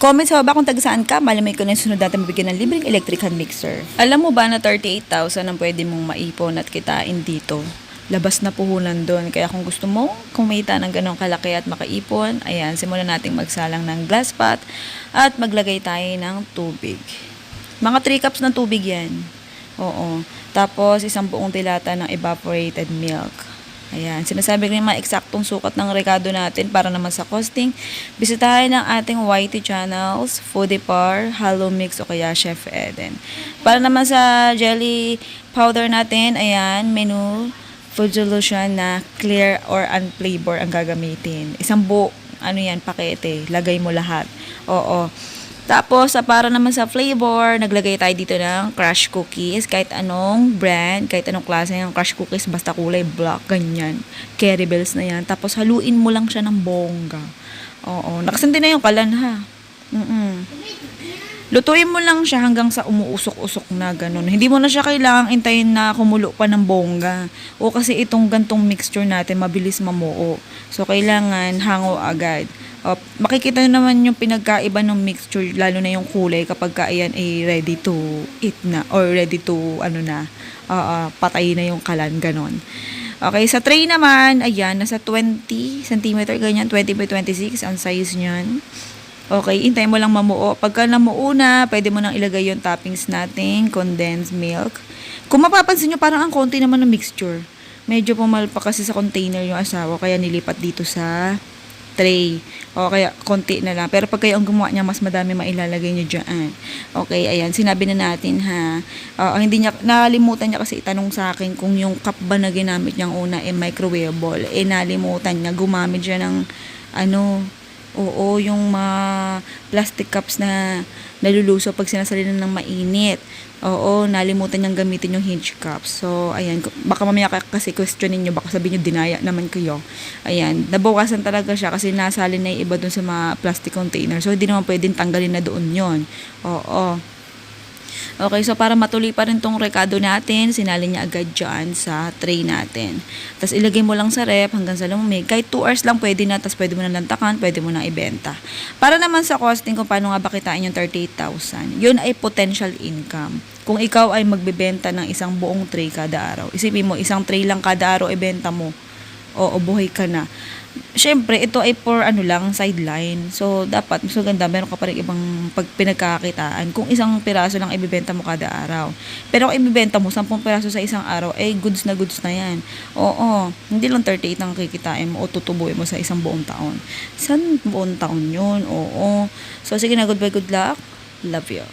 Comment sa baba kung taga saan ka, malamay ko na yung sunod natin mabigyan ng libreng electric hand mixer. Alam mo ba na 38,000 ang pwede mong maipon at kitain dito? Labas na puhunan doon. Kaya kung gusto mo kumita ng ganong kalaki at makaipon, ayan, simulan nating magsalang ng glass pot at maglagay tayo ng tubig. Mga 3 cups ng tubig yan. Oo. Tapos, isang buong tilata ng evaporated milk. Ayan, sinasabi ko yung mga eksaktong sukat ng rekado natin para naman sa costing. Bisitahin ang ating YT channels, Foodie Par, Hello Mix o kaya Chef Eden. Para naman sa jelly powder natin, ayan, menu, food solution na clear or unflavor ang gagamitin. Isang pakete, lagay mo lahat. Oo. Tapos, para naman sa flavor, naglagay tayo dito ng crush cookies. Kahit anong brand, kahit anong klase ng crush cookies, basta kulay black, ganyan. Carry bells na yan. Tapos, haluin mo lang siya ng bongga. Oo. Nakasandi na yung kalan, ha? Lutuin mo lang siya hanggang sa umuusok-usok na ganun. Hindi mo na siya kailangang intayin na kumulo pa ng bongga. O kasi itong gantong mixture natin, mabilis mamuo. So, kailangan hango agad. Makikita nyo naman yung pinagkaiba ng mixture, lalo na yung kulay kapag ayan ay ready to eat na or ready to patay na yung kalan, ganon. Okay, sa tray naman, ayan, nasa 20 cm, ganyan, 20 by 26 ang size niyan. Okay, intay mo lang mamuo. Pagka namuo na, pwede mo nang ilagay yung toppings natin, condensed milk. Kung mapapansin nyo, parang ang konti naman ng mixture. Medyo pumalpa kasi sa container yung asawa, kaya nilipat dito sa tray. O kaya konti na lang. Pero pag kayo ang gumawa niya, mas madami mailalagay niyo dyan. Okay, ayan. Sinabi na natin ha. Hindi niya, nakalimutan niya kasi itanong sa akin kung yung cup ba na ginamit niyang una microwavable. Nalimutan niya. Gumamit siya ng yung mga plastic cups na naluluso pag sinasalinan ng mainit. Oo, nalimutan niyang gamitin yung hinge cups. So, ayan, baka mamaya kasi questionin niyo, baka sabihin niyo dinaya naman kayo. Ayan, nabawasan talaga siya kasi nasalin na yung iba dun sa mga plastic container. So, hindi naman pwedeng tanggalin na doon yon. Oo. Okay, so para matuloy pa rin tong rekado natin, sinalin niya agad dyan sa tray natin. Tapos ilagay mo lang sa ref hanggang sa lumamig. Kahit 2 hours lang pwede na, tapos pwede mo na lantakan, pwede mo na ibenta. Para naman sa costing kung paano nga ba kitain yung 38,000, yun ay potential income. Kung ikaw ay magbebenta ng isang buong tray kada araw, isipin mo, isang tray lang kada araw ibenta mo, o buhay ka na. Siyempre, ito ay for sideline. So, dapat, mas maganda, meron ka pa rin ibang pinagkakakitaan. Kung isang piraso lang ibibenta mo kada araw. Pero kung ibibenta mo 10 piraso sa isang araw, goods na yan. Oo, hindi lang 38 ang kikitain mo o tutubuin mo sa isang buong taon. Saan buong taon yun? Oo. So, sige na, goodbye, good luck. Love you.